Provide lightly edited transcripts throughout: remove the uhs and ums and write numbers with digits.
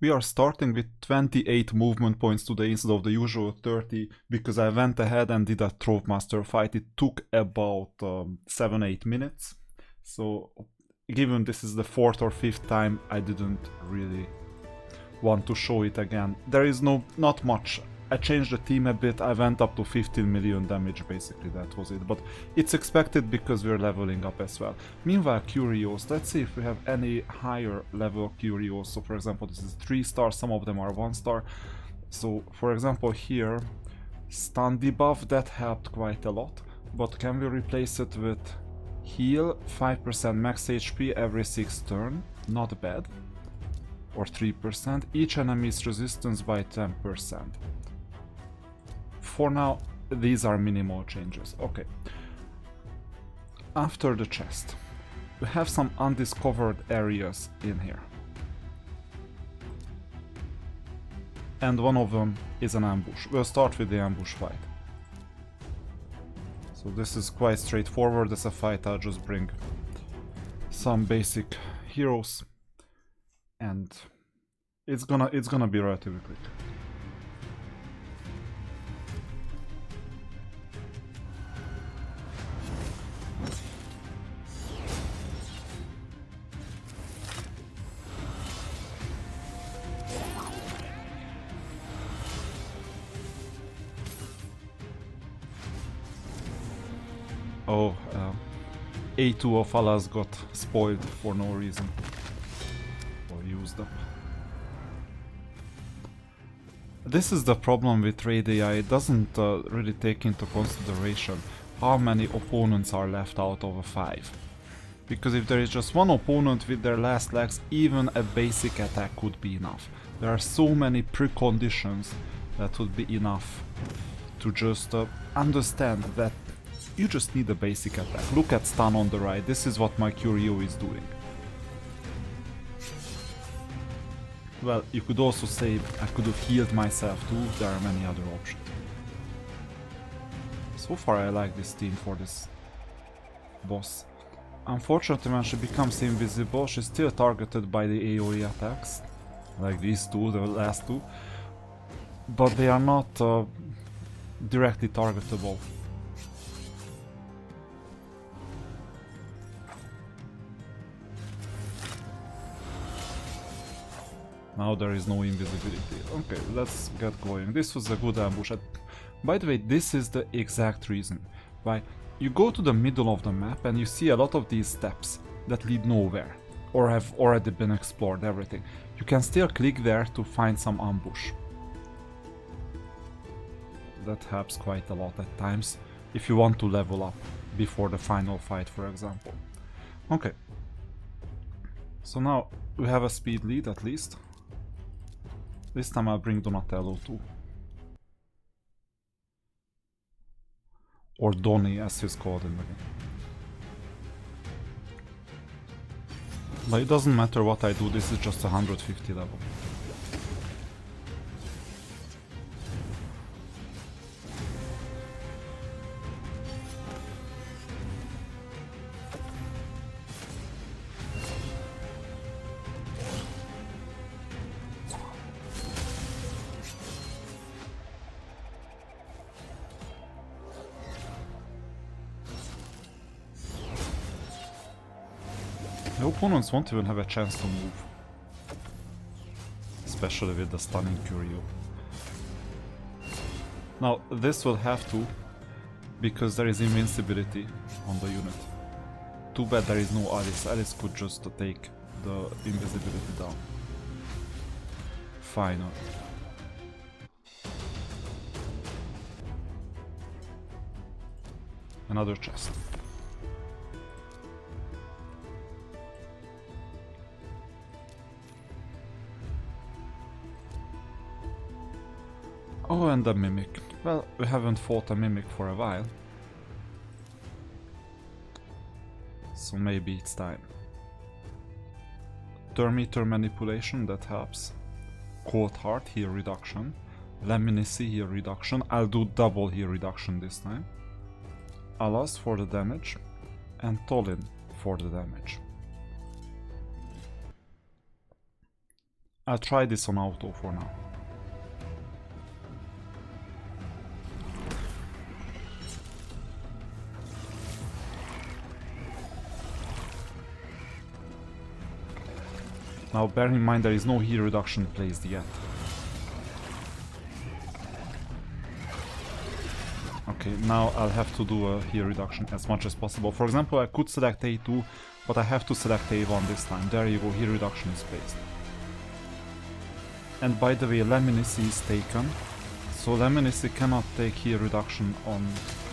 We are starting with 28 movement points today instead of the usual 30 because I went ahead and did a Throwmaster fight. It took about 7-8 minutes. So given this is the 4th or 5th time, I didn't really want to show it again. There is not much. I changed the team a bit. I went up to 15 million damage, basically that was it. But it's expected because we're leveling up as well. Meanwhile, Curios, let's see if we have any higher level Curios. So for example, this is 3 stars, some of them are 1 star. So for example here, stun debuff, that helped quite a lot. But can we replace it with heal, 5% max HP every 6 turn? Not bad. Or 3%. Each enemy's resistance by 10%. For now, these are minimal changes. Okay. After the chest, we have some undiscovered areas in here. And one of them is an ambush. We'll start with the ambush fight. So this is quite straightforward. As a fight, I'll just bring some basic heroes. And it's gonna be relatively quick. Oh, A2 of Alaz got spoiled for no reason. Or used up. This is the problem with Raid AI. It doesn't really take into consideration how many opponents are left out of a 5. Because if there is just one opponent with their last legs, even a basic attack could be enough. There are so many preconditions that would be enough to just understand that you just need a basic attack. Look at stun on the right. This is what my Curio is doing. Well, you could also say I could have healed myself too. There are many other options. So far I like this team for this boss. Unfortunately, when she becomes invisible, she's still targeted by the AoE attacks. Like these two, the last two. But they are not directly targetable. Now there is no invisibility. Okay, let's get going. This was a good ambush. By the way, this is the exact reason why you go to the middle of the map and you see a lot of these steps that lead nowhere or have already been explored, everything. You can still click there to find some ambush. That helps quite a lot at times if you want to level up before the final fight, for example. Okay. So now we have a speed lead at least. This time I'll bring Donatello too. Or Donnie as he's called in the game. But it doesn't matter what I do, this is just 150 level. The opponents won't even have a chance to move. Especially with the stunning Curio. Now, this will have to, because there is invincibility on the unit. Too bad there is no Alice. Alice could just take the invisibility down. Final. Another chest. Oh, and a Mimic. Well, we haven't fought a Mimic for a while. So maybe it's time. Thermometer manipulation, that helps. Coldheart, heal reduction. Leminisi, heal reduction. I'll do double heal reduction this time. Alaz for the damage. And Tolin for the damage. I'll try this on auto for now. Now bear in mind there is no heal reduction placed yet. Okay, now I'll have to do a heal reduction as much as possible. For example, I could select A2, but I have to select A1 this time. There you go, heal reduction is placed. And by the way, Leminisi is taken. So Leminisi cannot take heal reduction on,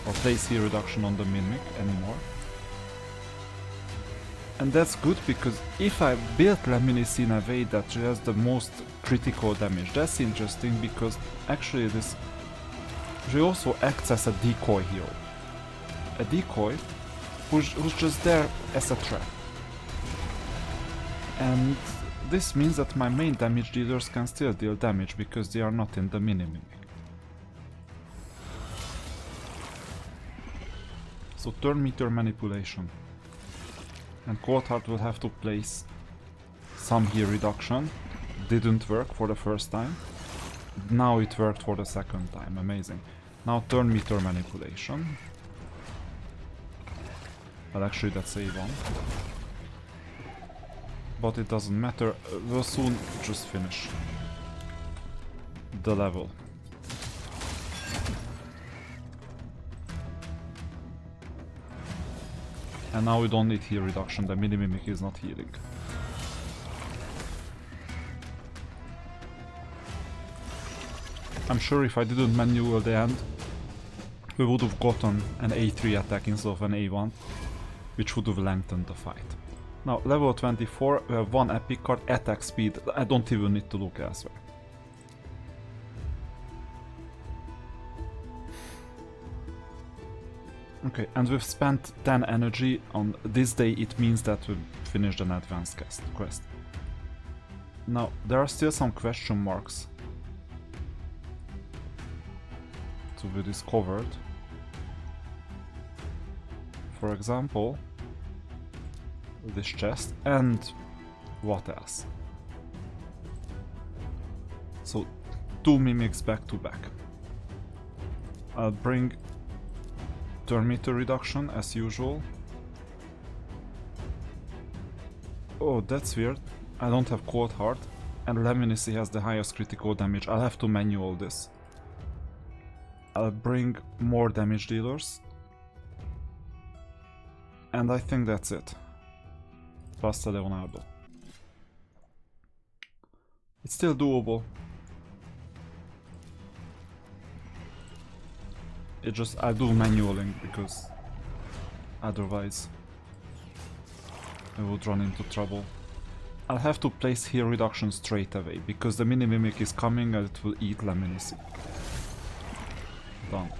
or place heal reduction on the Mimic anymore. And that's good, because if I build Leminisi in a way that has the most critical damage, that's interesting, because actually this she also acts as a decoy hero. A decoy who's just there as a trap. And this means that my main damage dealers can still deal damage because they are not in the mini-mimic. So turn meter manipulation. And Coldheart will have to place some heal reduction. Didn't work for the first time. Now it worked for the second time. Amazing. Now turn meter manipulation. Well, actually that's A1. But it doesn't matter. We'll soon just finish the level. And now we don't need heal reduction, the mini-mimic is not healing. I'm sure if I didn't manual the end, we would have gotten an A3 attack instead of an A1, which would have lengthened the fight. Now, level 24, we have one epic card, attack speed. I don't even need to look elsewhere. Okay, and we've spent 10 energy on this day. It means that we've finished an advanced quest. Now, there are still some question marks to be discovered. For example, this chest, and what else? So, 2 mimics back to back. I'll bring turn meter reduction as usual. Oh, that's weird. I don't have Coldheart, and Leminisi has the highest critical damage. I'll have to manual this. I'll bring more damage dealers. And I think that's it. Plus Leonardo. It's still doable. It just, I do manualing because otherwise I would run into trouble. I'll have to place heal reduction straight away because the mini mimic is coming and it will eat Leminisi. Done.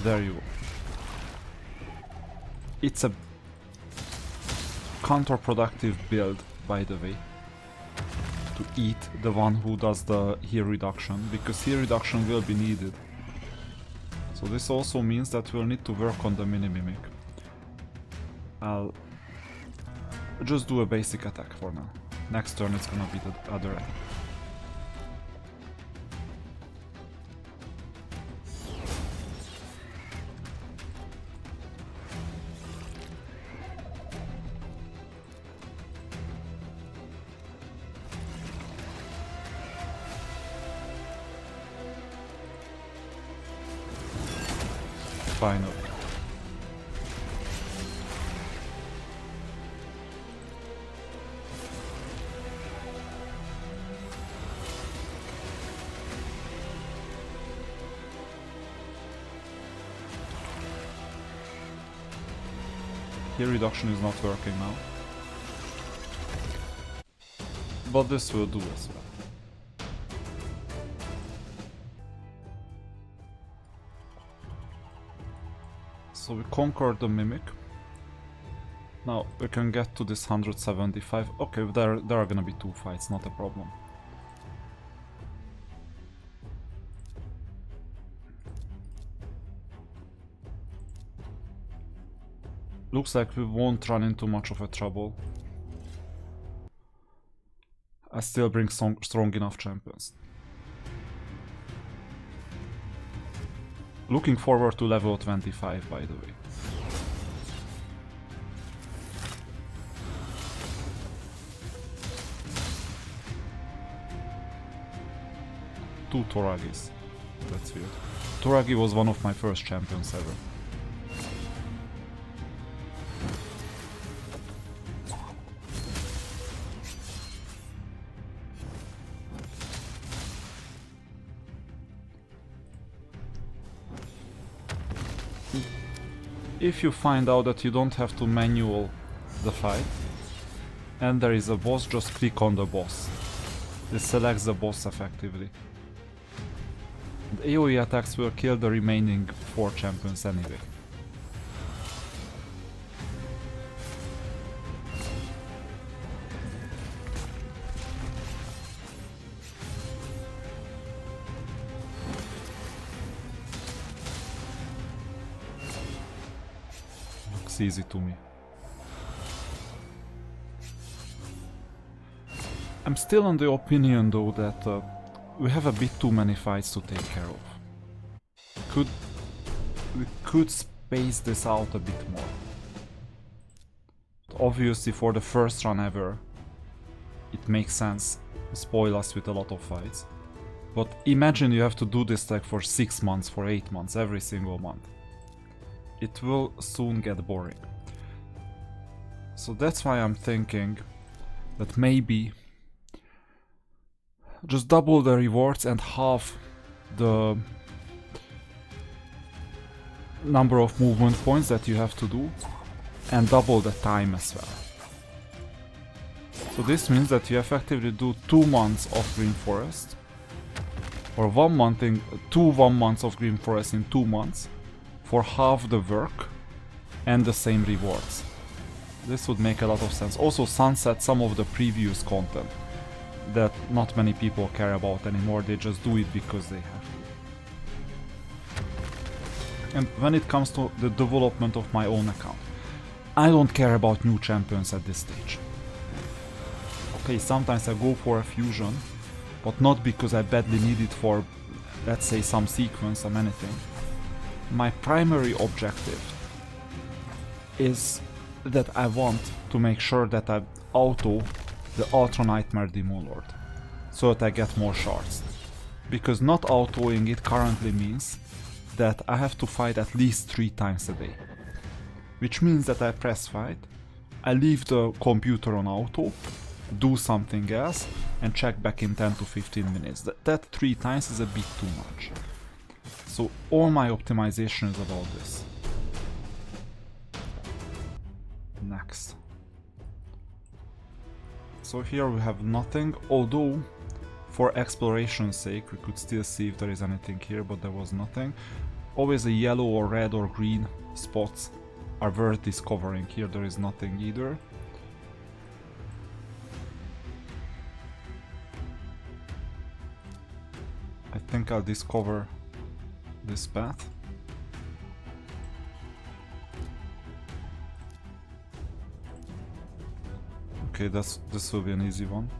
There you go. It's a counterproductive build, by the way, to eat the one who does the heal reduction, because heal reduction will be needed. So this also means that we'll need to work on the mini-mimic. I'll just do a basic attack for now. Next turn it's gonna be the other attack. Finally. Heal reduction is not working now. But this will do as well. So we conquered the mimic. Now we can get to this 175. Okay, there are gonna be 2 fights, not a problem. Looks like we won't run into much of a trouble. I still bring strong enough champions. Looking forward to level 25, by the way. Two Toragis. That's weird. Toragi was one of my first champions ever. If you find out that you don't have to manual the fight and there is a boss, just click on the boss. This selects the boss effectively. The AoE attacks will kill the remaining 4 champions anyway. Looks easy to me. I'm still on the opinion though that we have a bit too many fights to take care of. We could space this out a bit more. Obviously for the first run ever, it makes sense to spoil us with a lot of fights. But imagine you have to do this like for 6 months, for 8 months, every single month. It will soon get boring. So that's why I'm thinking that maybe just double the rewards and half the number of movement points that you have to do, and double the time as well. So this means that you effectively do 2 months of Green Forest, or 1 month in 1 months of Green Forest in 2 months for half the work and the same rewards. This would make a lot of sense. Also sunset some of the previous content that not many people care about anymore, they just do it because they have to. And when it comes to the development of my own account, I don't care about new champions at this stage. Okay, sometimes I go for a fusion, but not because I badly need it for, let's say, some sequence or anything. My primary objective is that I want to make sure that I auto the Ultra Nightmare Demon Lord, so that I get more shards. Because not autoing it currently means that I have to fight at least 3 times a day. Which means that I press fight, I leave the computer on auto, do something else, and check back in 10 to 15 minutes. That 3 times is a bit too much. So all my optimization is about this. Next. So here we have nothing, although for exploration's sake we could still see if there is anything here, but there was nothing. Always a yellow or red or green spots are worth discovering. Here there is nothing either. I think I'll discover this path. Okay, this will be an easy one.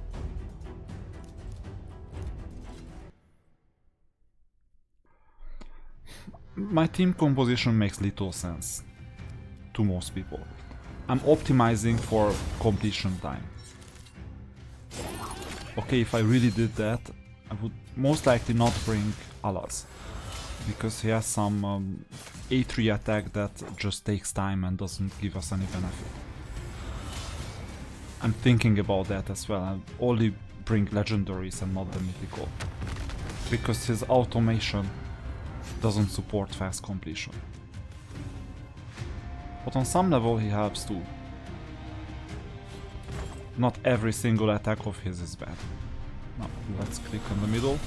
My team composition makes little sense to most people. I'm optimizing for completion time. Okay, if I really did that, I would most likely not bring Alaz, because he has some A3 attack that just takes time and doesn't give us any benefit. I'm thinking about that as well. I'll only bring legendaries and not the mythical, because his automation doesn't support fast completion. But on some level he helps too. Not every single attack of his is bad. Now let's click on the middle.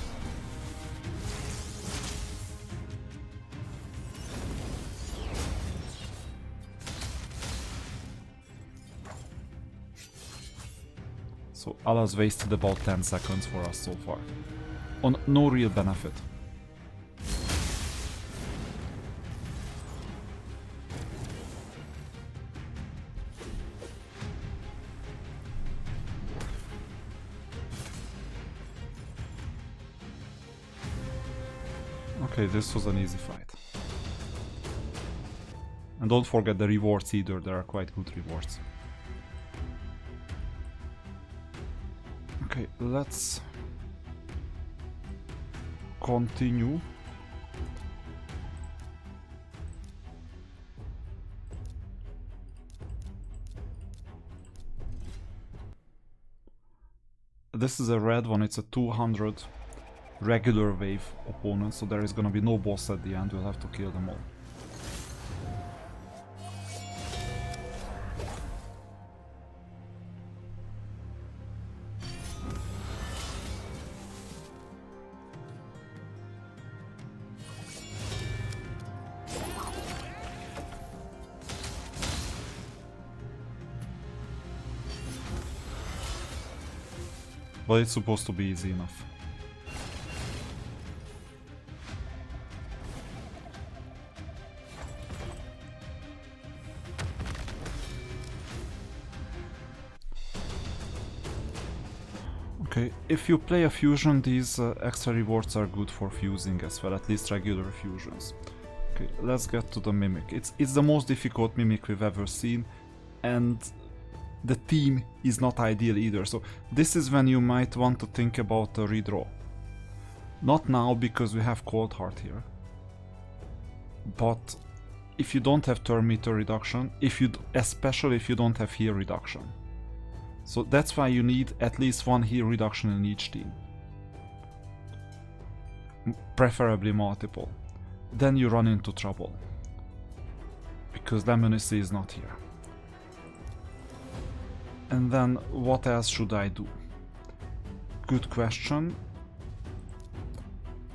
So Alaz wasted about 10 seconds for us so far, on no real benefit. Okay, this was an easy fight. And don't forget the rewards either, there are quite good rewards. Okay, let's continue. This is a red one, it's a 200 regular wave opponent, so there is gonna be no boss at the end, we'll have to kill them all. But it's supposed to be easy enough. Okay, if you play a fusion, these extra rewards are good for fusing as well, at least regular fusions. Okay, let's get to the Mimic. It's the most difficult Mimic we've ever seen, and the team is not ideal either, so this is when you might want to think about a redraw. Not now, because we have Coldheart here. But if you don't have turn meter reduction, especially if you don't have heal reduction. So that's why you need at least one heal reduction in each team. Preferably multiple. Then you run into trouble. Because Leminisi is not here. And then what else should I do? Good question.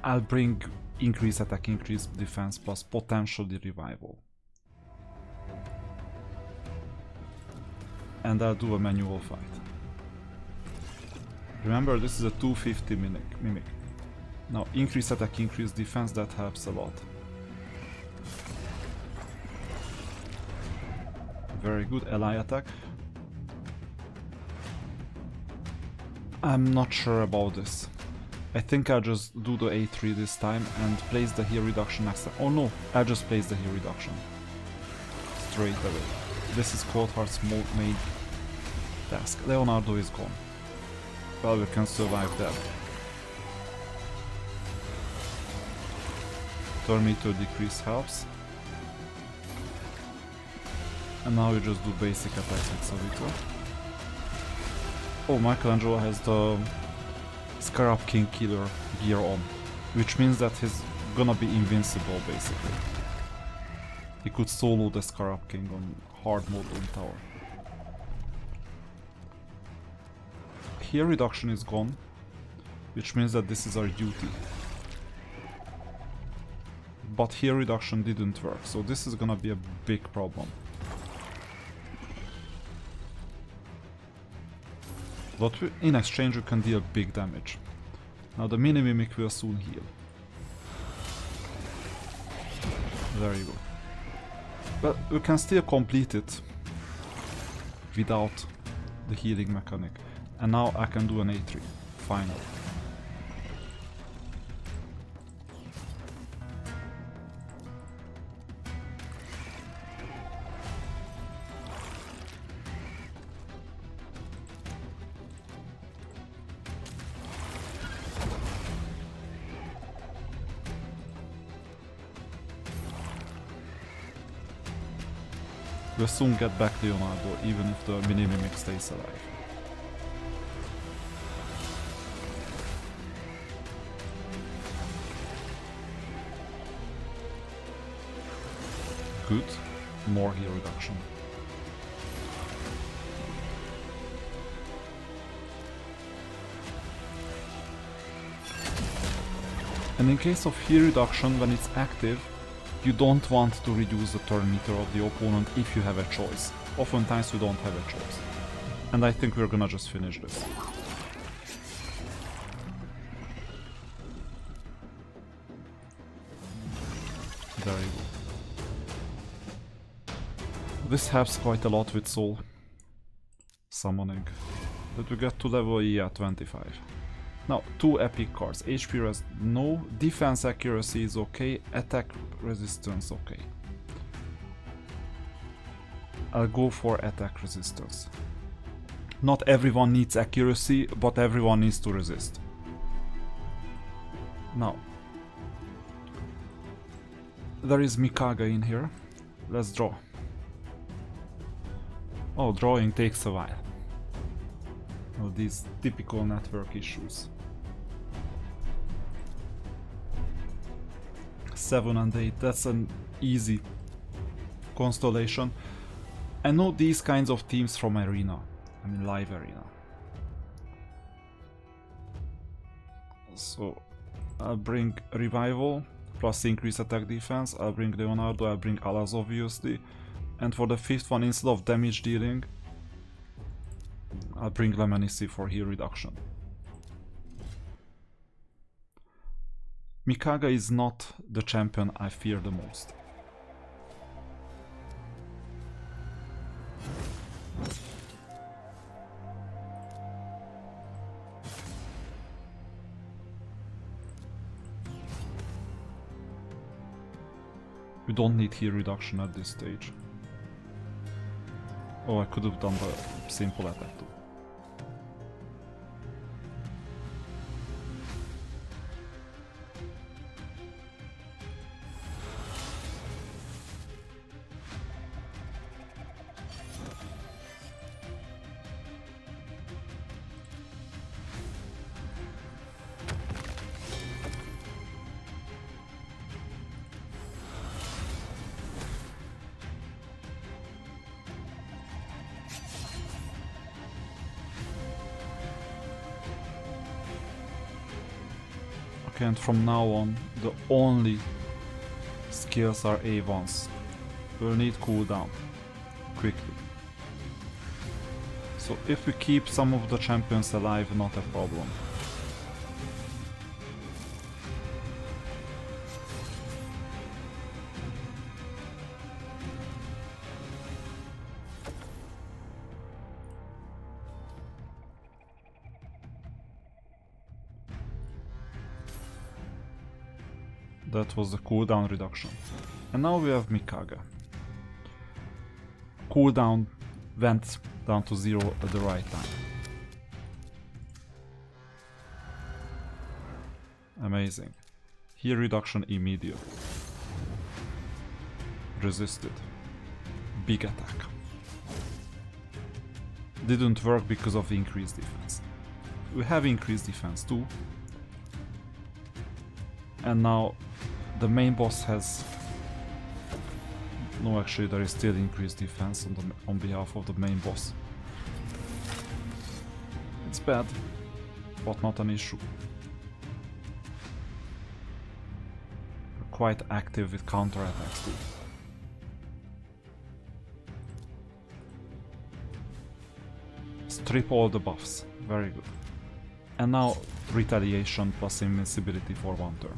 I'll bring increase attack, increase defense plus potentially revival. And I'll do a manual fight. Remember, this is a 250 mimic. Now increase attack, increase defense, that helps a lot. Very good. Ally attack. I'm not sure about this. I think I'll just do the A3 this time and place the heal reduction next time. Oh no, I'll just place the heal reduction. Straight away. This is Coldheart's main task. Leonardo is gone. Well, we can survive that. Turn meter decrease helps. And now we just do basic attacks with Savito. Oh, Michelangelo has the Scarab King Killer gear on, which means that he's gonna be invincible basically. He could solo the Scarab King on hard mode on tower. Here reduction is gone, which means that this is our duty. But here reduction didn't work, so this is gonna be a big problem. But in exchange you can deal big damage. Now the mini mimic will soon heal. Very good. But we can still complete it without the healing mechanic. And now I can do an A3. Finally. We'll soon get back Leonardo, even if the mini-mimic stays alive. Good. More heal reduction. And in case of heal reduction, when it's active, you don't want to reduce the turn meter of the opponent if you have a choice. Oftentimes you don't have a choice. And I think we're gonna just finish this. Very good. This helps quite a lot with soul summoning. Did we get to level E at 25? Now, 2 epic cards. HP res no, defense accuracy is okay, attack resistance okay. I'll go for attack resistance. Not everyone needs accuracy, but everyone needs to resist. Now, there is Mikage in here. Let's draw. Oh, drawing takes a while. Oh, these typical network issues. 7 and 8, that's an easy constellation. I know these kinds of teams from Arena. I mean live Arena. So I'll bring Revival plus increase attack defense. I'll bring Leonardo, I'll bring Alaz obviously. And for the 5th one, instead of damage dealing, I'll bring Leminisi for heal reduction. Mikage is not the champion I fear the most. We don't need heal reduction at this stage. Oh, I could have done the simple attack too. Okay, and from now on, the only skills are A1s. We'll need cooldown quickly. So if we keep some of the champions alive, not a problem. That was the cooldown reduction. And now we have Mikage. Cooldown went down to 0 at the right time. Amazing. Heal reduction immediate. Resisted. Big attack. Didn't work because of increased defense. We have increased defense too. And now the main boss has... No, actually there is still increased defense on behalf of the main boss. It's bad, but not an issue. We're quite active with counterattacks too. Strip all the buffs, very good. And now retaliation plus invincibility for 1 turn.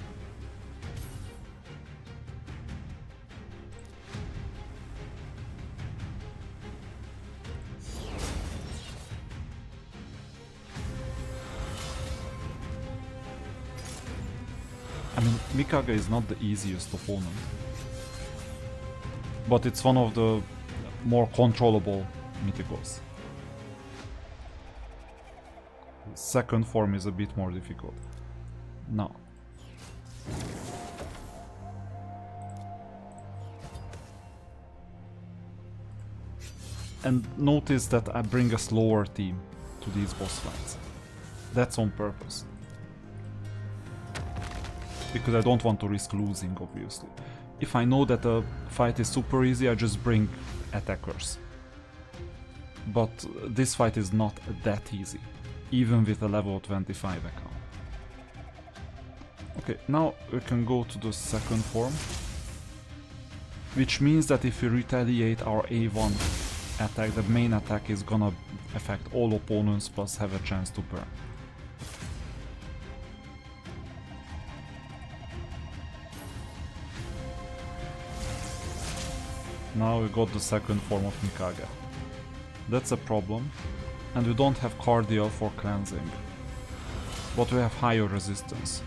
I mean, Mikage is not the easiest opponent, but it's one of the more controllable mythicals. Second form is a bit more difficult. Now. And notice that I bring a slower team to these boss fights. That's on purpose. Because I don't want to risk losing, obviously. If I know that a fight is super easy, I just bring attackers. But this fight is not that easy, even with a level 25 account. Okay, now we can go to the second form. Which means that if we retaliate our A1 attack, the main attack is gonna affect all opponents plus have a chance to burn. Now we got the second form of Mikage. That's a problem, and we don't have Cardial for cleansing. but we have higher resistance.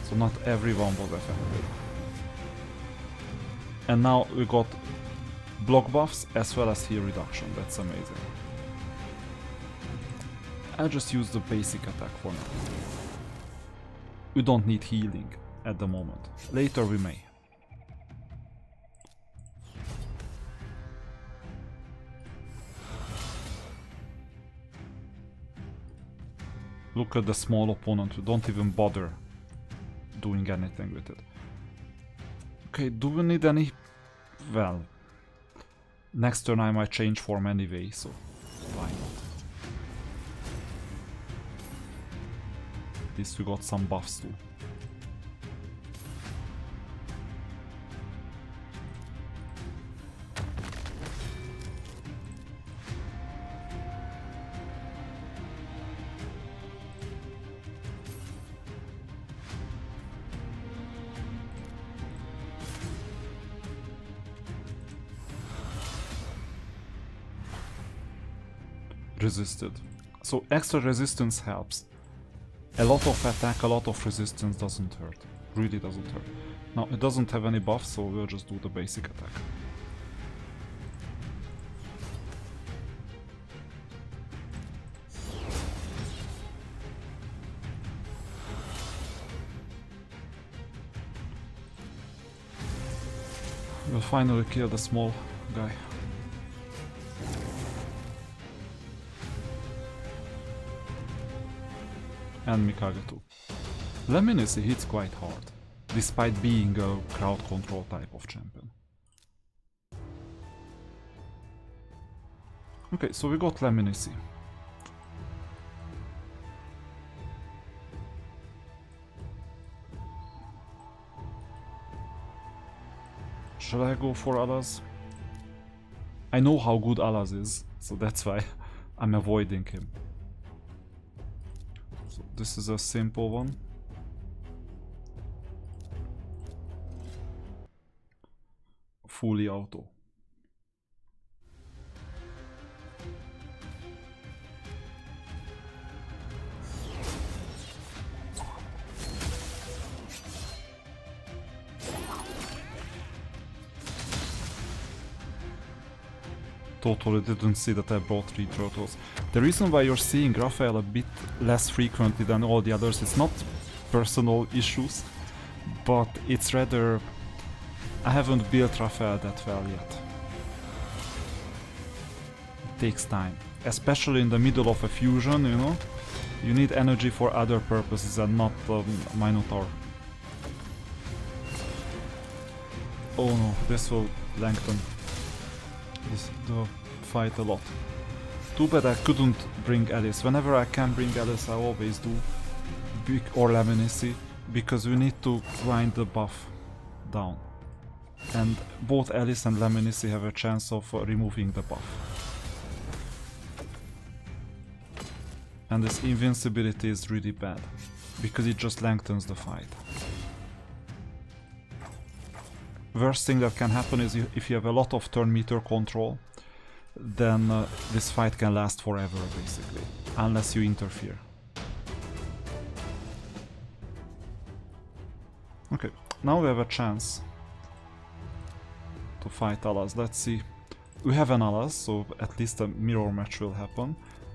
So not everyone was affected. And now we got block buffs as well as heal reduction. That's amazing. I'll just use the basic attack for now. We don't need healing at the moment. Later we may. Look at the small opponent, we don't even bother doing anything with it. Okay, do we need any... Well, next turn I might change form anyway, so why not? At least we got some buffs too. Resisted. So extra resistance helps. A lot of attack, a lot of resistance doesn't hurt. Really doesn't hurt. Now it doesn't have any buff, so we'll just do the basic attack. We'll finally kill the small guy. And Mikage too. Leminisi hits quite hard, despite being a crowd control type of champion. Okay, so we got Leminisi. Shall I go for Alaz? I know how good Alaz is, so that's why I'm avoiding him. So this is a simple one. Fully auto. Totally didn't see that I brought 3 turtles. The reason why you're seeing Raphael a bit less frequently than all the others is not personal issues, but it's rather I haven't built Raphael that well yet. It takes time, especially in the middle of a fusion, you know? You need energy for other purposes and not Minotaur. Oh no, this will lengthen the fight a lot. Too bad I couldn't bring Alice. Whenever I can bring Alice, I always do. Or Leminisi, because we need to grind the buff down. And both Alice and Leminisi have a chance of removing the buff. And this invincibility is really bad, because it just lengthens the fight. Worst thing that can happen is if you have a lot of turn meter control, then this fight can last forever, basically, unless you interfere. Okay, now we have a chance to fight Alaz. Let's see. We have an Alaz, so at least a mirror match will happen.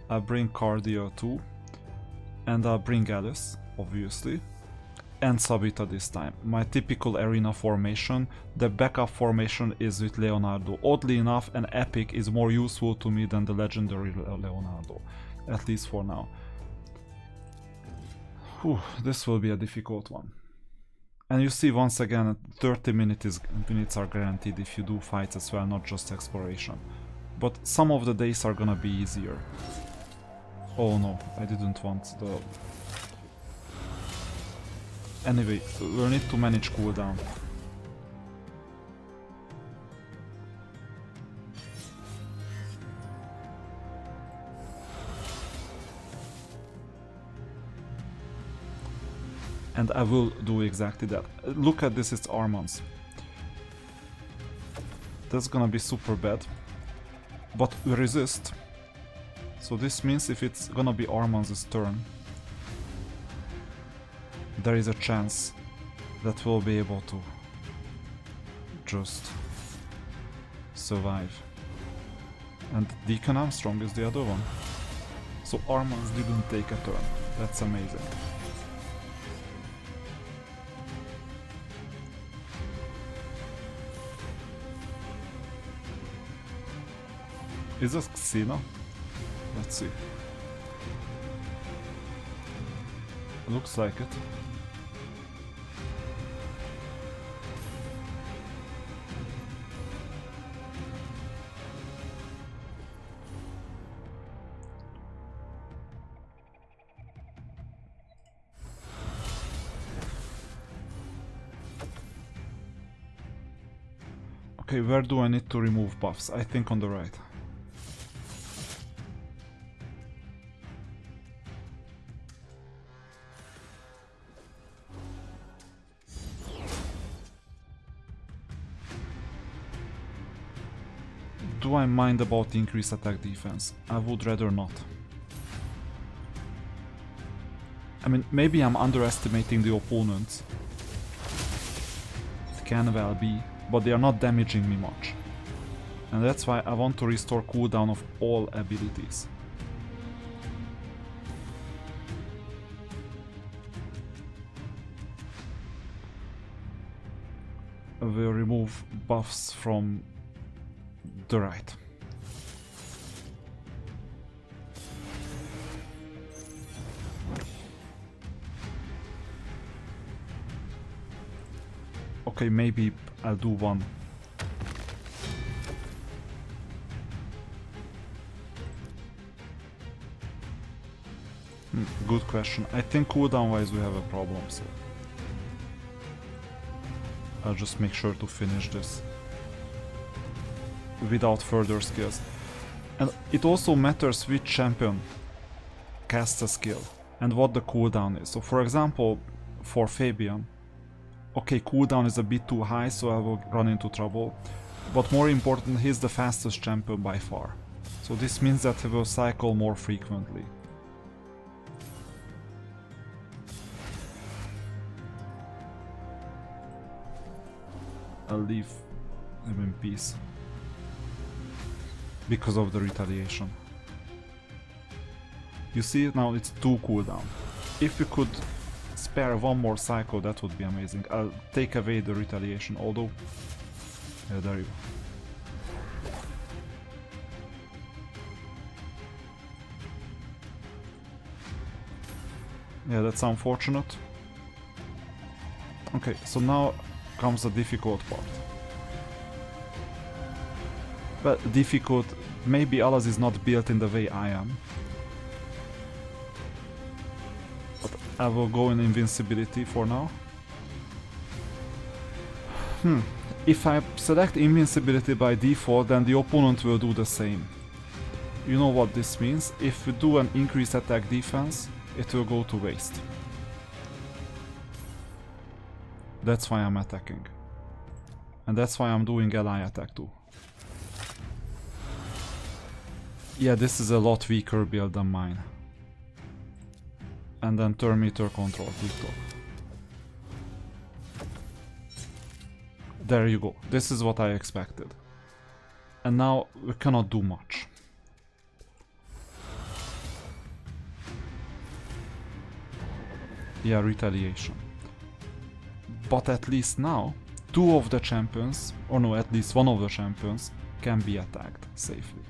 I'll bring Cardia too, and I'll bring Alice, obviously. And Sabita this time. My typical arena formation. The backup formation is with Leonardo. Oddly enough, an epic is more useful to me than the legendary Leonardo. At least for now. Whew, this will be a difficult one. And you see, once again, 30 minutes are guaranteed if you do fights as well, not just exploration. But some of the days are gonna be easier. Oh no, I didn't want the... Anyway, we'll need to manage cooldown. And I will do exactly that. Look at this, it's Armand's. That's gonna be super bad. But we resist. So this means if it's gonna be Armand's turn, there is a chance that we'll be able to just survive. And Deacon Armstrong is the other one. So Armans didn't take a turn. That's amazing. Is this Xena? Let's see. Looks like it. Okay, where do I need to remove buffs? I think on the right. Do I mind about increased attack defense? I would rather not. I mean, maybe I'm underestimating the opponents. It can well be, but they are not damaging me much. And that's why I want to restore cooldown of all abilities. I will remove buffs from the right. Okay, maybe I'll do one. Good question. I think cooldown wise we have a problem, so I'll just make sure to finish this without further skills. And it also matters which champion casts a skill and what the cooldown is. So for example, for Fabian, okay, cooldown is a bit too high, so I will run into trouble. But more important, he's the fastest champion by far. So this means that he will cycle more frequently. I'll leave him in peace because of the retaliation. You see, now it's 2 cooldown. If we could spare one more cycle, that would be amazing. I'll take away the retaliation, although... Yeah, there you go. Yeah, that's unfortunate. Okay, so now comes the difficult part. Well, difficult, maybe Alaz is not built in the way I am. But I will go in invincibility for now. If I select invincibility by default, then the opponent will do the same. You know what this means? If we do an increased attack defense, it will go to waste. That's why I'm attacking. And that's why I'm doing ally attack too. Yeah, this is a lot weaker build than mine. And then turn meter control, TikTok. There you go. This is what I expected. And now we cannot do much. Yeah, retaliation. But at least now, 2 of the champions, or no, at least 1 of the champions, can be attacked safely.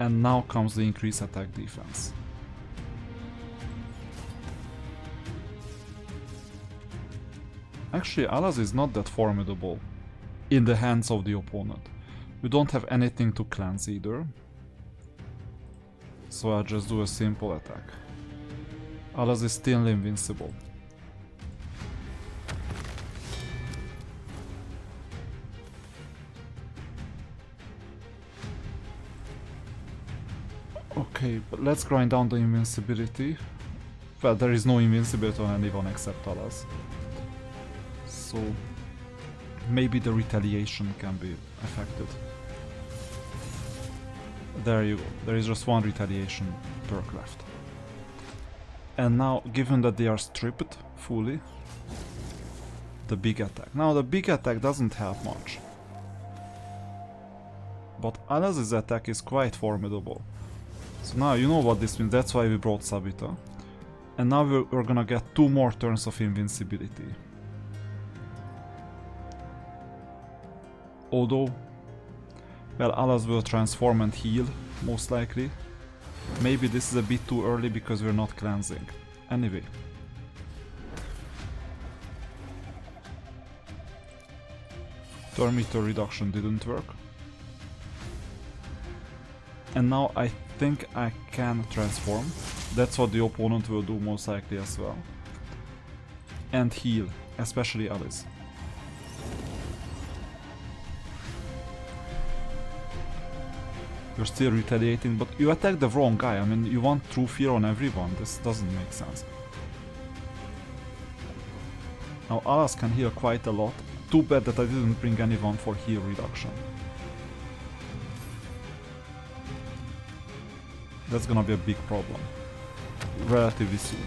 And now comes the increased attack defense. Actually, Alaz is not that formidable in the hands of the opponent. We don't have anything to cleanse either. So I'll just do a simple attack. Alaz is still invincible. Okay, but let's grind down the invincibility. Well, there is no invincibility on anyone except Alaz. So maybe the retaliation can be affected. There you go. There is just one retaliation perk left. And now, given that they are stripped fully, the big attack. Now the big attack doesn't help much. But Alaz's attack is quite formidable. So now you know what this means, that's why we brought Sabita. And now we're gonna get 2 more turns of invincibility. Although, well, Alaz will transform and heal, most likely. Maybe this is a bit too early because we're not cleansing. Anyway. Turn meter reduction didn't work. And now I think I can transform. That's what the opponent will do most likely as well. And heal, especially Alaz. You're still retaliating, but you attack the wrong guy. I mean, you want true fear on everyone. This doesn't make sense. Now Alaz can heal quite a lot. Too bad that I didn't bring anyone for heal reduction. That's gonna be a big problem. Relatively soon.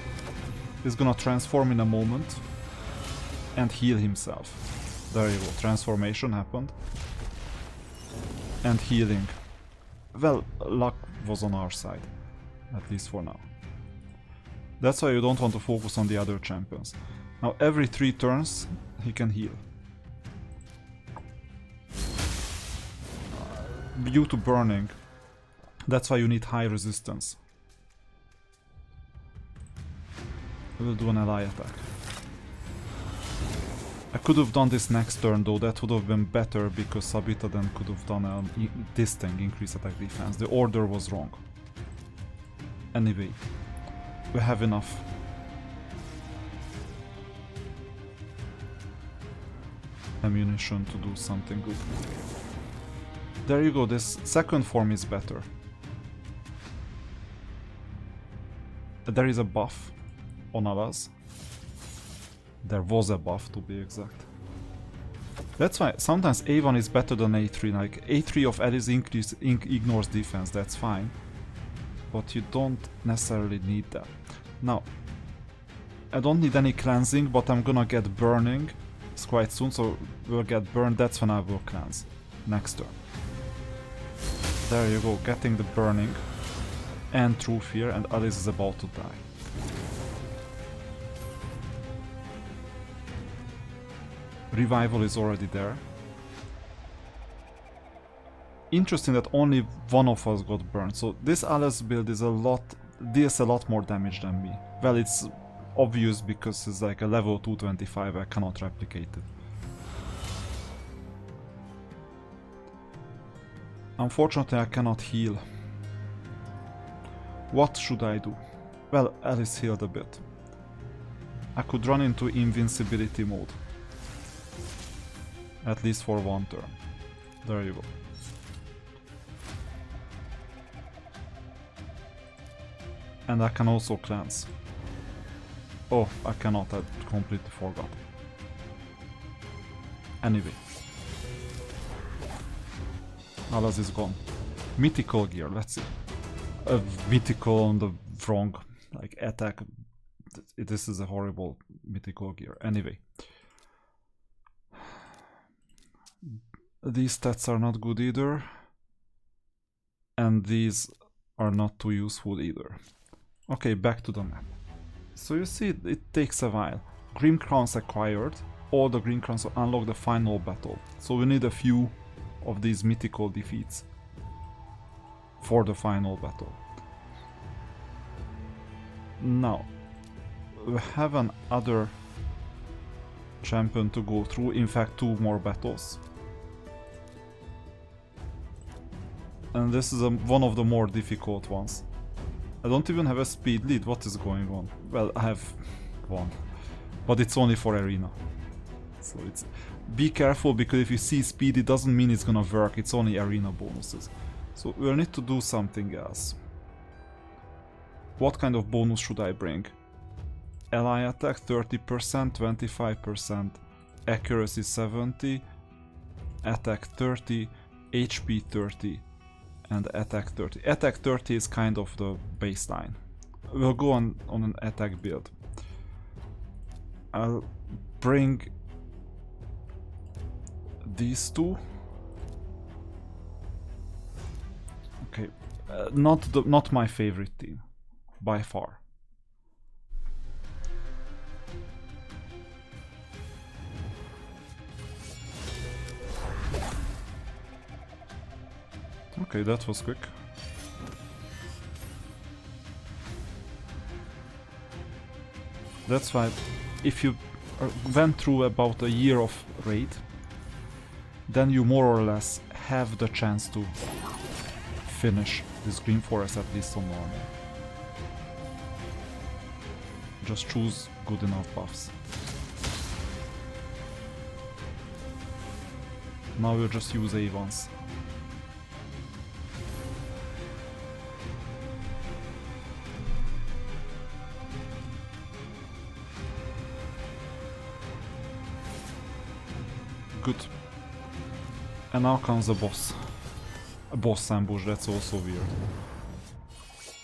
He's gonna transform in a moment and heal himself. There you go, transformation happened. And healing. Well, luck was on our side, at least for now. That's why you don't want to focus on the other champions. Now every 3 turns he can heal. Due to burning, that's why you need high resistance. We'll do an ally attack. I could have done this next turn though, that would have been better because Sabita then could have done this thing, increase attack defense. The order was wrong. Anyway, we have enough. Ammunition to do something good. There you go, this second form is better. There is a buff on Alaz. There was a buff, to be exact. That's why sometimes A1 is better than A3. Like A3 of Alaz ignores defense, that's fine. But you don't necessarily need that. Now, I don't need any cleansing, but I'm gonna get burning. It's quite soon, so we'll get burned. That's when I will cleanse. Next turn. There you go, getting the burning. And true fear, and Alaz is about to die. Revival is already there. Interesting that only one of us got burned. So this Alaz build is deals a lot more damage than me. Well, it's obvious because it's like a level 225, I cannot replicate it. Unfortunately, I cannot heal. What should I do? Well, Alaz healed a bit. I could run into invincibility mode. At least for 1 turn. There you go. And I can also cleanse. Oh, I cannot, I completely forgot. Anyway. Alaz is gone. Mythical gear, let's see. Mythical on the wrong, like, attack. This is a horrible mythical gear. Anyway. These stats are not good either. And these are not too useful either. Okay, back to the map. So you see, it takes a while. Green crowns acquired. All the green crowns unlock the final battle. So we need a few of these mythical defeats for the final battle. Now, we have another champion to go through. In fact, 2 more battles. And this is one of the more difficult ones. I don't even have a speed lead. What is going on? Well, I have one. But it's only for arena. So it's... Be careful, because if you see speed, it doesn't mean it's gonna work. It's only arena bonuses. So we'll need to do something else. What kind of bonus should I bring? Ally attack 30%, 25%, accuracy 70, attack 30, HP 30, and attack 30. Attack 30 is kind of the baseline. We'll go on an attack build. I'll bring these two. Okay, not my favorite team, by far. Okay, that was quick. That's why, if you went through about a year of raid, then you more or less have the chance to finish this Green Forest at least on normal. Just choose good enough buffs. Now we'll just use A1s. Good. And now comes a boss. A boss ambush, that's also weird.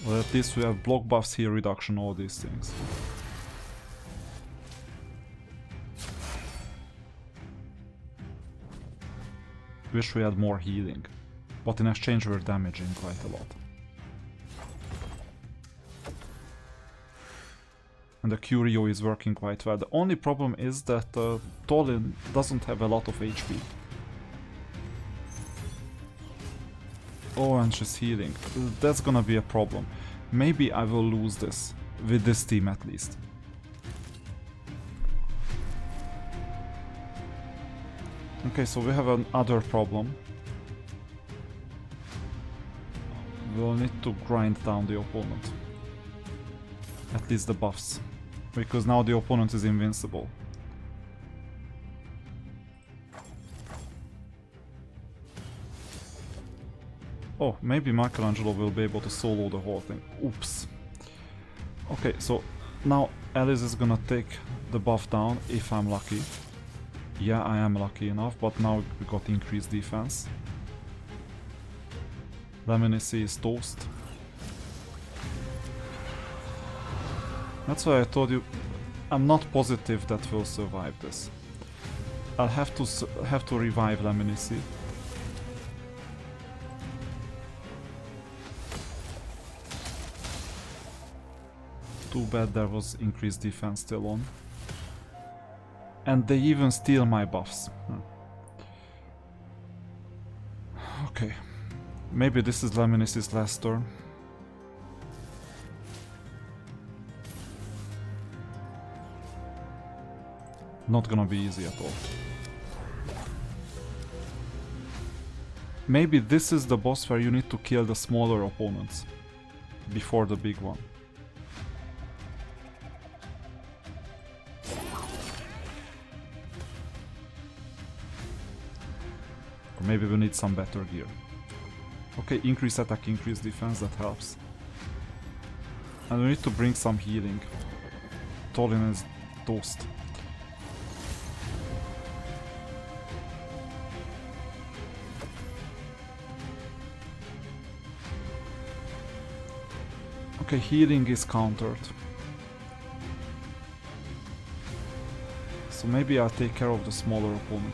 Well, at least we have block buffs, heal reduction, all these things. Wish we had more healing, but in exchange we're damaging quite a lot. And the Curio is working quite well. The only problem is that Tolin doesn't have a lot of HP. Oh, and she's healing. That's gonna be a problem. Maybe I will lose this, with this team at least. Okay, so we have another problem. We'll need to grind down the opponent. At least the buffs. Because now the opponent is invincible. Oh, maybe Michelangelo will be able to solo the whole thing. Oops. Okay, so now Alice is gonna take the buff down if I'm lucky. Yeah, I am lucky enough, but now we got increased defense. Leminisi is toast. That's why I told you, I'm not positive that we'll survive this. I'll have to revive Leminisi. Too bad there was increased defense still on. And they even steal my buffs. Okay. Maybe this is Leminisi's last turn. Not gonna be easy at all. Maybe this is the boss where you need to kill the smaller opponents before the big one. Or maybe we need some better gear. Okay, increase attack, increase defense, that helps. And we need to bring some healing. Tolin is toast. Okay, healing is countered. So maybe I'll take care of the smaller opponent.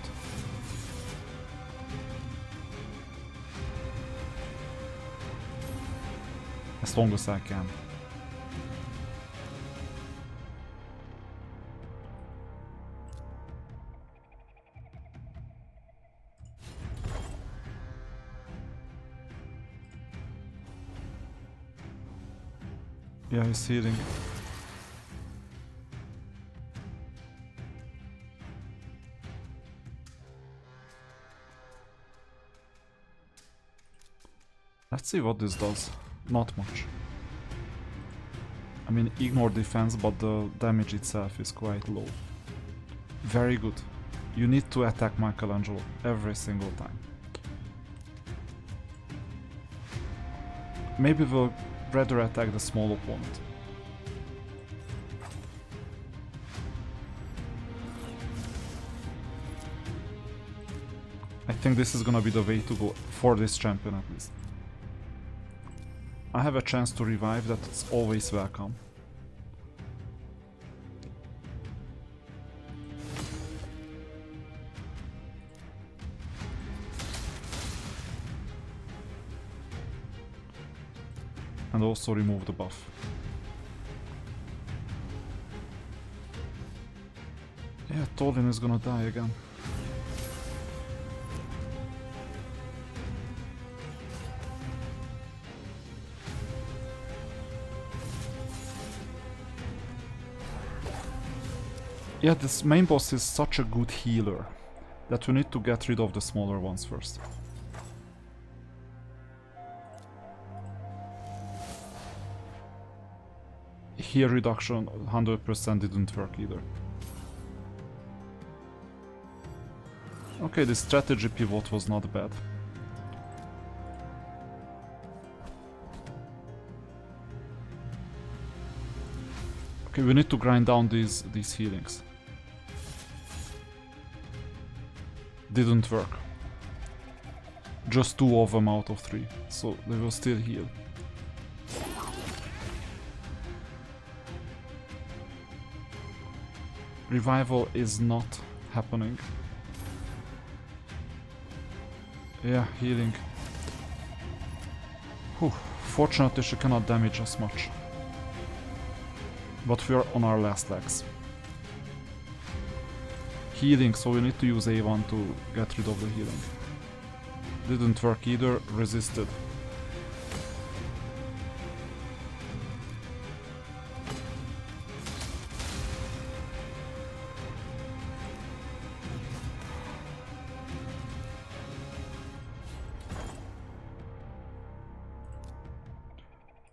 As long as I can. Yeah, he's healing. Let's see what this does. Not much. I mean, ignore defense, but the damage itself is quite low. Very good. You need to attack Michelangelo every single time. Maybe we'll rather attack the small opponent. I think this is gonna be the way to go for this champion at least. I have a chance to revive, that's always welcome. And also remove the buff. Yeah, Tolin is gonna die again. Yeah, this main boss is such a good healer that we need to get rid of the smaller ones first. Here reduction 100% didn't work either. Okay, the strategy pivot was not bad. Okay, we need to grind down these healings. Didn't work. Just 2 of them out of 3, so they will still heal. Revival is not happening. Yeah, healing. Whew. Fortunately she cannot damage us much. But we are on our last legs. Healing, so we need to use A1 to get rid of the healing. Didn't work either, resisted.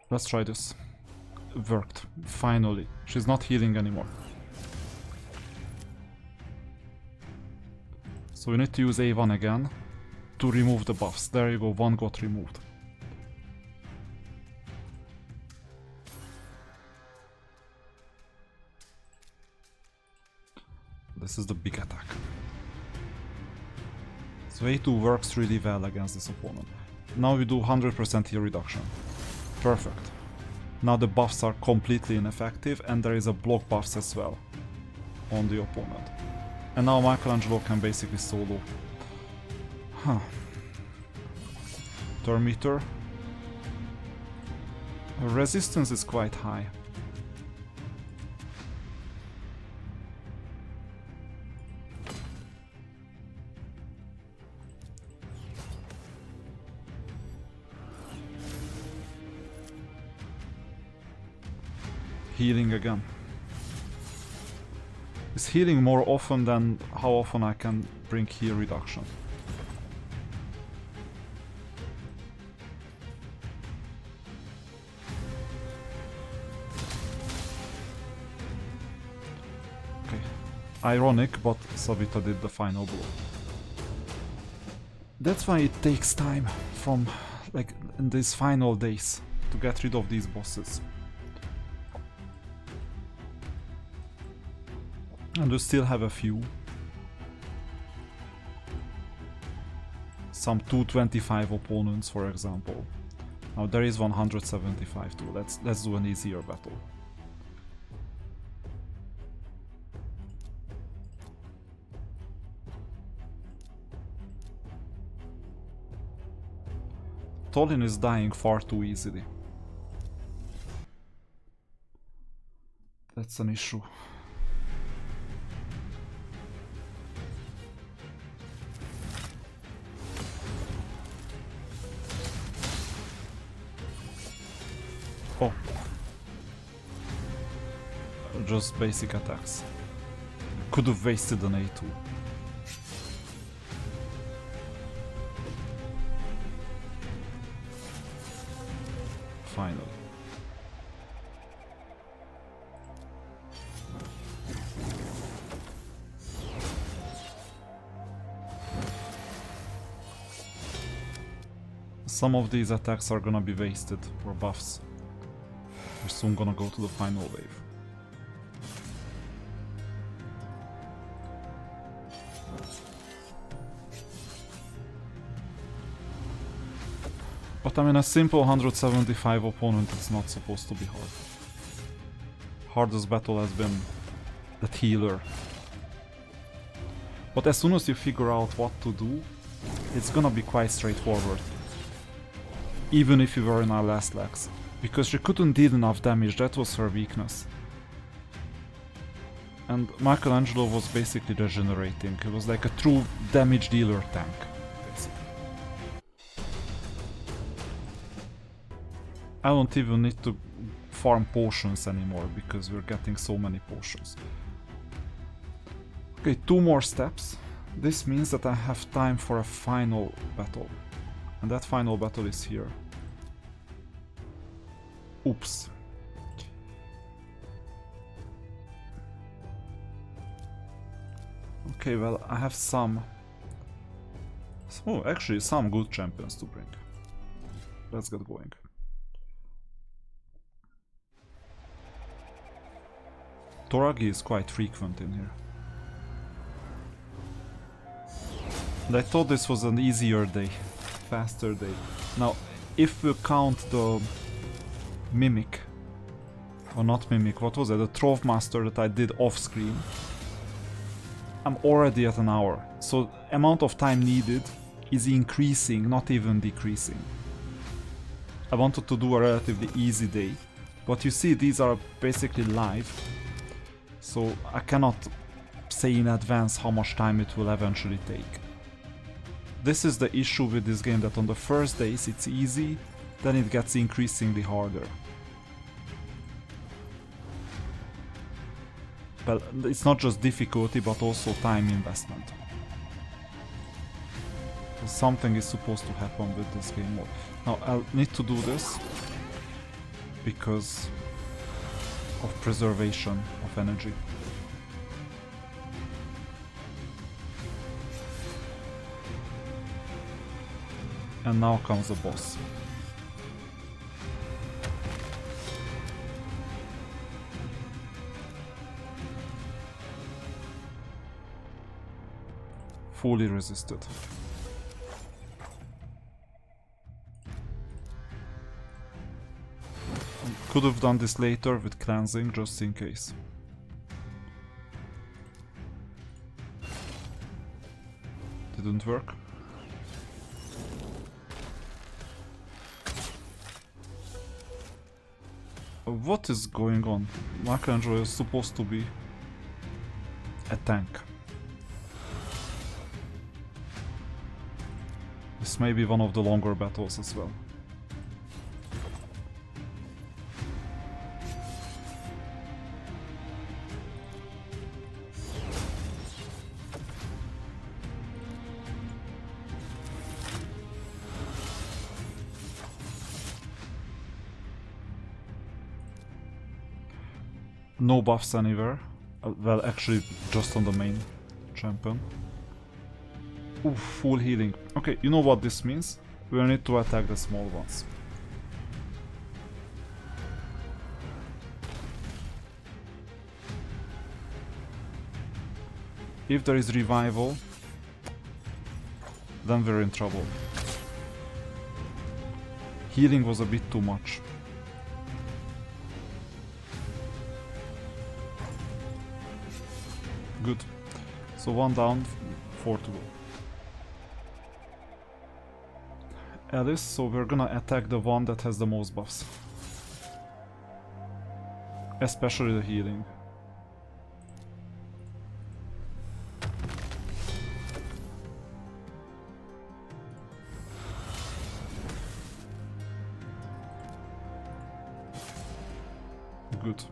Let's try this. Worked. Finally. She's not healing anymore. So we need to use A1 again to remove the buffs. There you go, one got removed. This is the big attack. So A2 works really well against this opponent. Now we do 100% heal reduction. Perfect. Now the buffs are completely ineffective and there is a block buffs as well on the opponent. And now Michelangelo can basically solo. Huh. Turn meter. Resistance is quite high. Healing again. Is healing more often than how often I can bring heal reduction? Okay. Ironic, but Sabita did the final blow. That's why it takes time from, like, in these final days to get rid of these bosses. And we still have a few. Some 225 opponents, for example. Now there is 175 too. Let's do an easier battle. Tolin is dying far too easily. That's an issue. Oh. Just basic attacks. Could have wasted an A2. Finally. Some of these attacks are gonna be wasted for buffs. We're soon gonna go to the final wave. But I mean, a simple 175 opponent is not supposed to be hard. Hardest battle has been that healer. But as soon as you figure out what to do, it's gonna be quite straightforward. Even if you were in our last legs. Because she couldn't deal enough damage, that was her weakness. And Michelangelo was basically regenerating. He was like a true damage dealer tank, basically. I don't even need to farm potions anymore because we're getting so many potions. Okay, 2 more steps. This means that I have time for a final battle. And that final battle is here. Oops. Okay, well, I have some... Oh, actually, some good champions to bring. Let's get going. Toragi is quite frequent in here. And I thought this was an easier day, faster day. Now, if we count the Mimic, or not Mimic, what was it? The Trove Master that I did off screen. I'm already at an hour, so amount of time needed is increasing, not even decreasing. I wanted to do a relatively easy day, but you see these are basically live, so I cannot say in advance how much time it will eventually take. This is the issue with this game, that on the first days it's easy, then it gets increasingly harder. Well, it's not just difficulty, but also time investment. So something is supposed to happen with this game mode. Now, I'll need to do this because of preservation of energy. And now comes the boss. Fully resisted. Could have done this later with cleansing, just in case. Didn't work. What is going on? Michelangelo is supposed to be a tank. This may be one of the longer battles as well. No buffs anywhere. Well, actually, just on the main champion. Ooh, full healing. Okay, you know what this means? We need to attack the small ones. If there is revival, then we're in trouble. Healing was a bit too much. Good. So 1 down, 4 to go. Alice, so we're gonna attack the one that has the most buffs. Especially the healing. Good.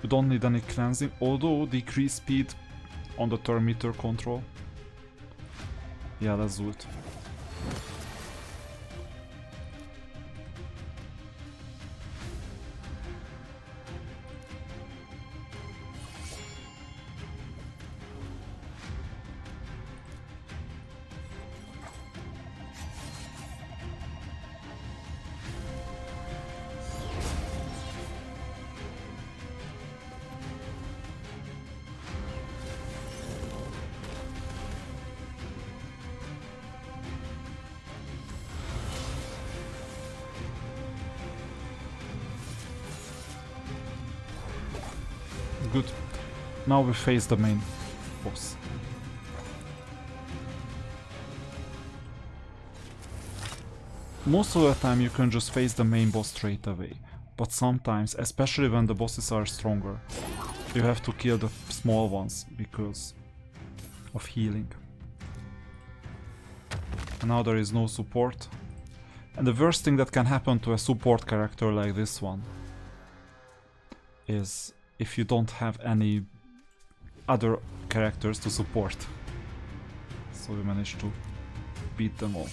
We don't need any cleansing, although decrease speed on the turn meter control. Yeah, let's do it. good. Now we face the main boss. Most of the time you can just face the main boss straight away, but sometimes, especially when the bosses are stronger, you have to kill the small ones because of healing. And now there is no support. And the worst thing that can happen to a support character like this one is if you don't have any other characters to support. So we managed to beat them all.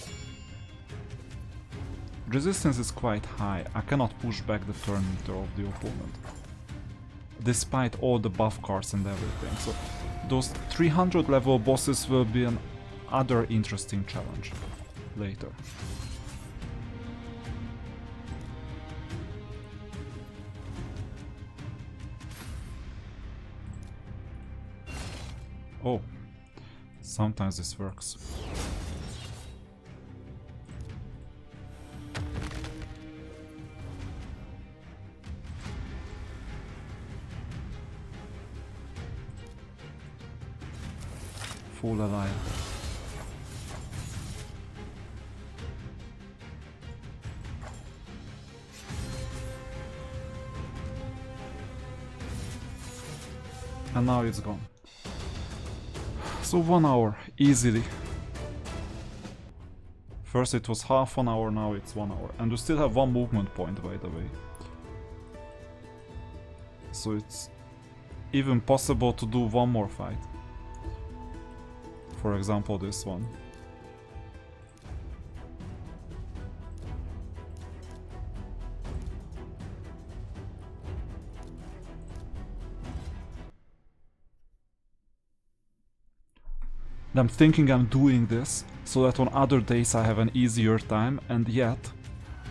Resistance is quite high. I cannot push back the turn meter of the opponent, despite all the buff cards and everything. So those 300 level bosses will be an other interesting challenge later. Oh, sometimes this works. Full alive. And now it's gone. So 1 hour, easily. First it was half an hour, now it's 1 hour. And we still have 1 movement point, by the way. So it's even possible to do 1 more fight. For example, this one. I'm thinking I'm doing this so that on other days I have an easier time, and yet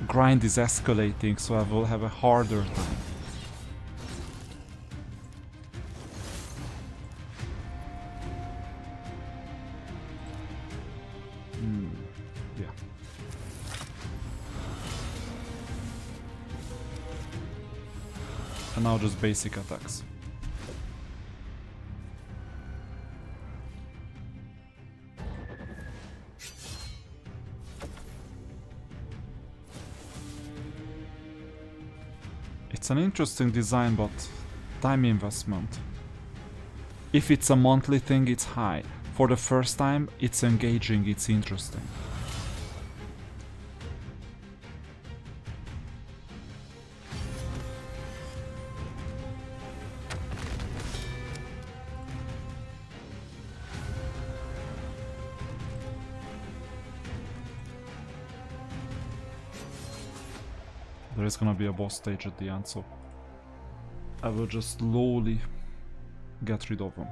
grind is escalating, so I will have a harder time. Yeah. And now just basic attacks. It's an interesting design, but time investment. If it's a monthly thing, it's high. For the first time, it's engaging, it's interesting. There is gonna be a boss stage at the end, so I will just slowly get rid of him.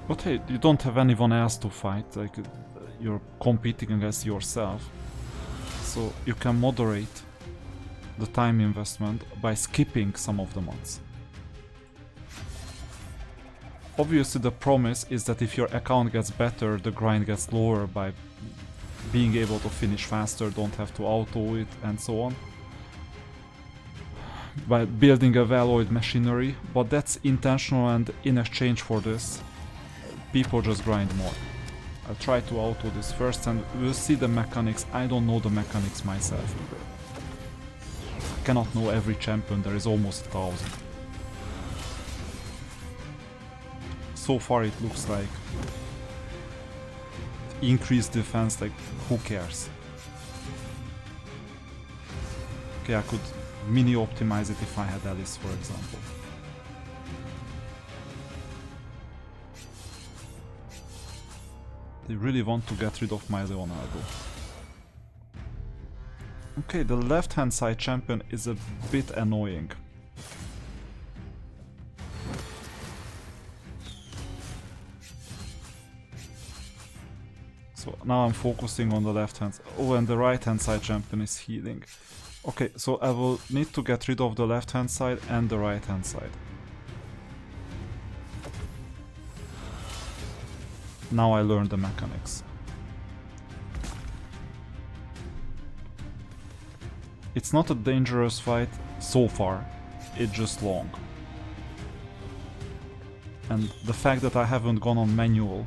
But hey, you don't have anyone else to fight, like you're competing against yourself, so you can moderate the time investment by skipping some of the months. Obviously the promise is that if your account gets better, the grind gets lower by being able to finish faster, don't have to auto it and so on. By building a well-oiled machinery, but that's intentional, and in exchange for this, people just grind more. I'll try to auto this first and we'll see the mechanics. I don't know the mechanics myself either. Cannot know every champion, there is almost 1,000. So far it looks like increased defense, like who cares? Okay, I could mini optimize it if I had Alice, for example. They really want to get rid of my Leonardo. Okay, the left hand side champion is a bit annoying. So now I'm focusing on the left hand. Oh, and the right hand side champion is healing. Okay, so I will need to get rid of the left hand side and the right hand side. Now I learned the mechanics. It's not a dangerous fight so far, it's just long. And the fact that I haven't gone on manual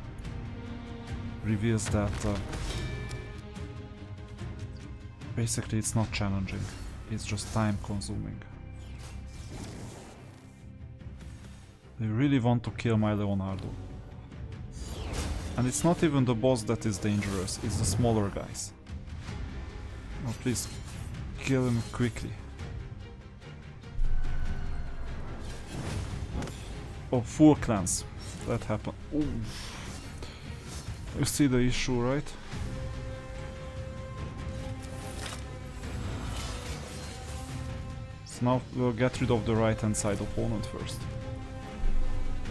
reveals that basically it's not challenging, it's just time consuming. They really want to kill my Leonardo. And it's not even the boss that is dangerous, it's the smaller guys. Oh, please, kill him quickly. Oh, full cleanse. That happened. Ooh. You see the issue, right? So now we'll get rid of the right hand side opponent first.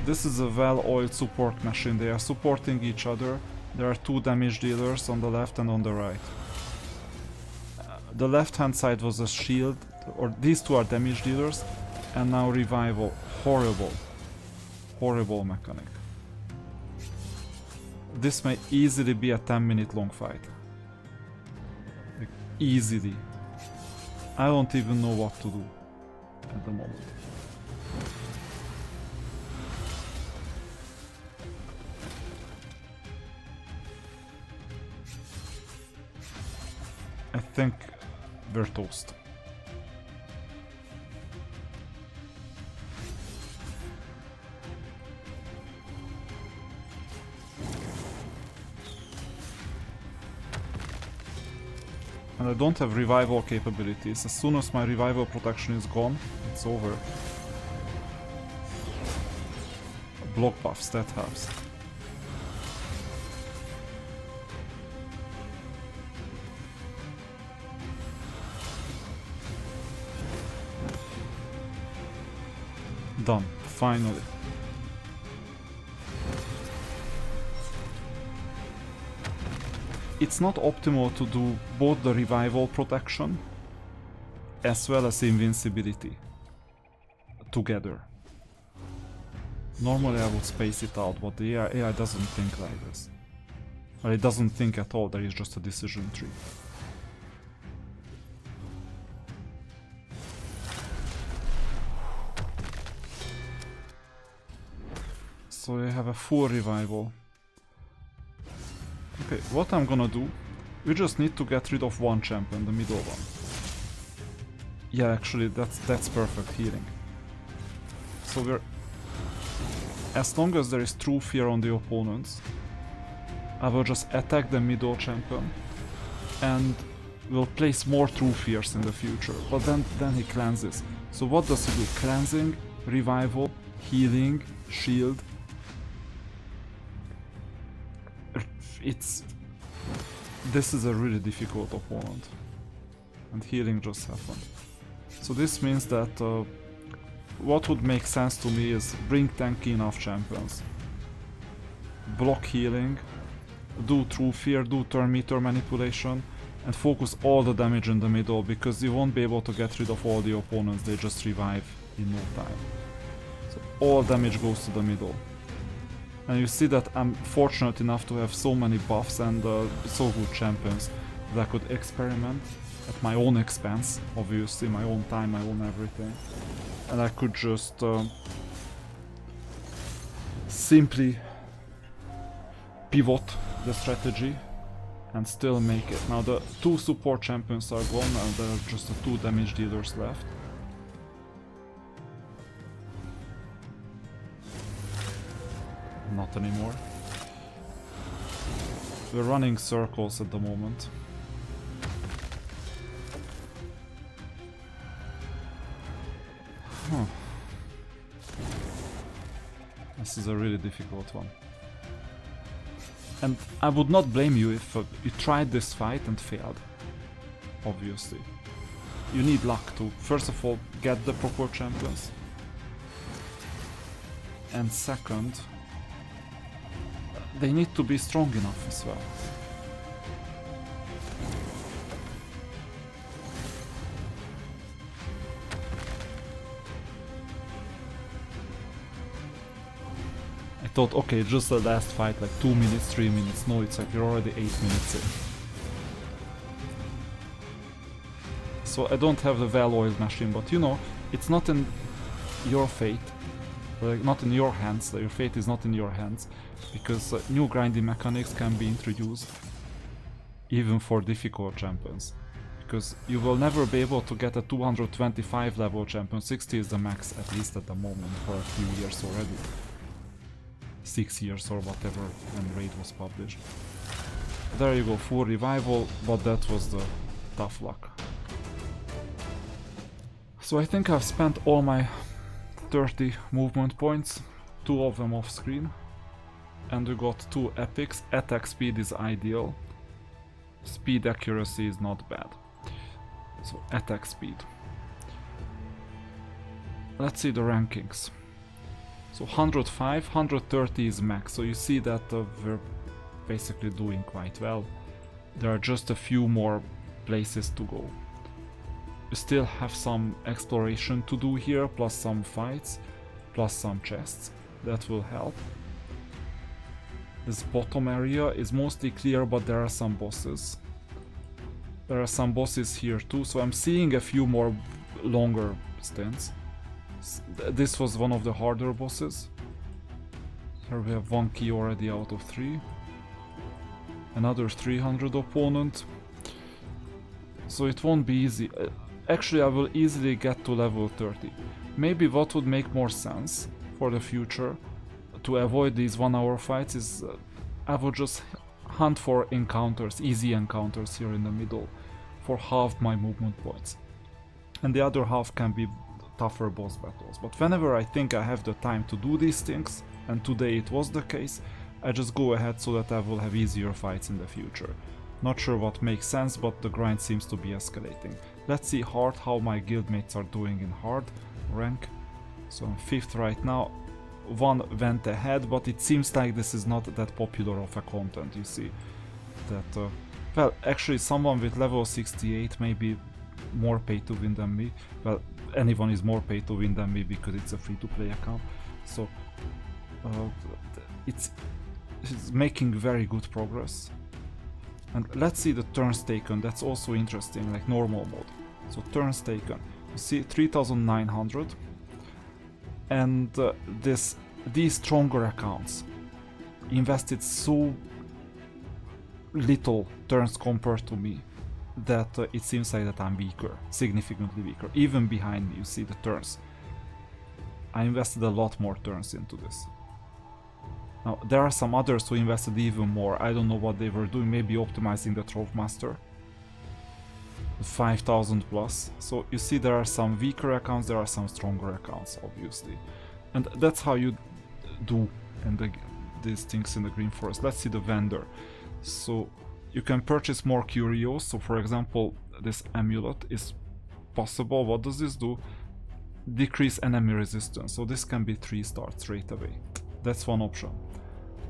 This is a well-oiled support machine. They are supporting each other. There are two damage dealers on the left and on the right. The left hand side was a shield, or these two are damage dealers, and now revival. Horrible. Horrible mechanic. This may easily be a 10-minute long fight. Like, easily. I don't even know what to do at the moment. I think we're toast. And I don't have revival capabilities. As soon as my revival protection is gone, it's over. Block buffs, that helps. Done, finally. It's not optimal to do both the revival protection as well as invincibility together. Normally I would space it out, but the AI doesn't think like this. Well, it doesn't think at all, there is just a decision tree. So I have a full revival. Okay, what I'm gonna do, we just need to get rid of one champion, the middle one. Yeah, actually, that's perfect healing. So we're... As long as there is true fear on the opponents, I will just attack the middle champion and will place more true fears in the future. But then he cleanses. So what does he do? Cleansing, revival, healing, shield. This is a really difficult opponent, and healing just happened. So this means that what would make sense to me is bring tanky enough champions, block healing, do true fear, do turn meter manipulation, and focus all the damage in the middle, because you won't be able to get rid of all the opponents, they just revive in no time. So all damage goes to the middle. And you see that I'm fortunate enough to have so many buffs and so good champions that I could experiment at my own expense, obviously, my own time, my own everything. And I could just simply pivot the strategy and still make it. Now the two support champions are gone and there are just the two damage dealers left. Not anymore. We're running circles at the moment. Huh. This is a really difficult one. And I would not blame you if you tried this fight and failed. Obviously. You need luck to, first of all, get the proper champions. And second, they need to be strong enough as well. I thought, okay, just the last fight, like 2 minutes, 3 minutes. No, it's like you're already 8 minutes in. So I don't have the well-oiled machine, but you know, it's not in your fate, like not in your hands. Your fate is not in your hands, because new grinding mechanics can be introduced even for difficult champions. Because you will never be able to get a 225 level champion. 60 is the max, at least at the moment, for a few years already. 6 years or whatever when Raid was published. There you go, full revival, but that was the tough luck. So I think I've spent all my 30 movement points, 2 of them off screen, and we got 2 epics. Attack speed is ideal, speed accuracy is not bad. So attack speed. Let's see the rankings. So 105, 130 is max, so you see that we're basically doing quite well. There are just a few more places to go. We still have some exploration to do here, plus some fights, plus some chests. That will help. This bottom area is mostly clear, but there are some bosses. There are some bosses here too, so I'm seeing a few more longer stints. This was one of the harder bosses. Here we have 1 key already out of 3. Another 300 opponent. So it won't be easy. Actually, I will easily get to level 30. Maybe what would make more sense for the future to avoid these 1-hour fights is I will just hunt for encounters, easy encounters here in the middle, for half my movement points. And the other half can be tougher boss battles. But whenever I think I have the time to do these things, and today it was the case, I just go ahead so that I will have easier fights in the future. Not sure what makes sense, but the grind seems to be escalating. Let's see hard how my guildmates are doing in hard rank. So I'm 5th right now. 1 went ahead, but it seems like this is not that popular of a content, you see. That, well, actually someone with level 68 may be more pay to win than me. Well, anyone is more pay to win than me because it's a free-to-play account. So it's making very good progress. And let's see the turns taken. That's also interesting, like normal mode. So turns taken, you see 3900, and these stronger accounts invested so little turns compared to me that it seems like that I'm weaker, significantly weaker. Even behind me, you see the turns. I invested a lot more turns into this. Now, there are some others who invested even more. I don't know what they were doing, maybe optimizing the Trove Master. 5000 plus. So you see there are some weaker accounts, there are some stronger accounts, obviously. And that's how you do these things in the Green Forest. Let's see the vendor. So you can purchase more curios. So for example, this amulet is possible. What does this do? Decrease enemy resistance. So this can be 3 stars straight away. That's one option.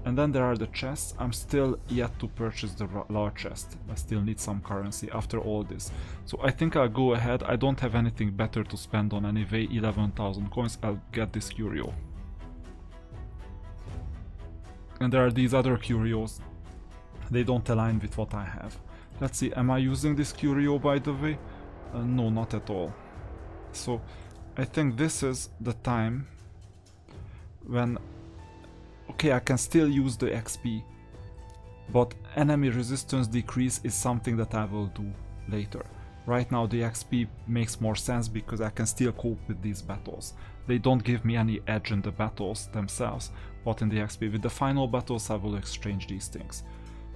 And then there are the chests. I'm still yet to purchase the large chest. I still need some currency after all this. So I think I'll go ahead. I don't have anything better to spend on anyway. 11,000 coins. I'll get this curio. And there are these other curios. They don't align with what I have. Let's see, am I using this curio by the way? No, not at all. So I think this is the time when, okay, I can still use the XP, but enemy resistance decrease is something that I will do later. Right now the XP makes more sense because I can still cope with these battles. They don't give me any edge in the battles themselves, but in the XP. With the final battles I will exchange these things.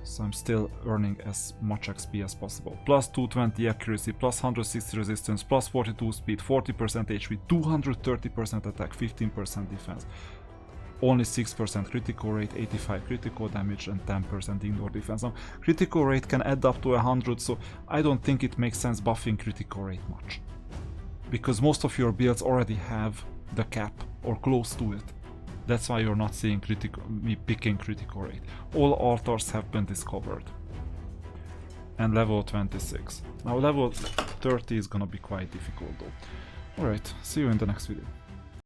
So I'm still earning as much XP as possible. Plus 220 accuracy, plus 160 resistance, plus 42 speed, 40% HP, 230% attack, 15% defense. Only 6% critical rate, 85 critical damage and 10% ignore defense. Now, critical rate can add up to 100, so I don't think it makes sense buffing critical rate much. Because most of your builds already have the cap, or close to it. That's why you're not seeing me picking critical rate. All altars have been discovered. And level 26. Now level 30 is gonna be quite difficult though. Alright, see you in the next video.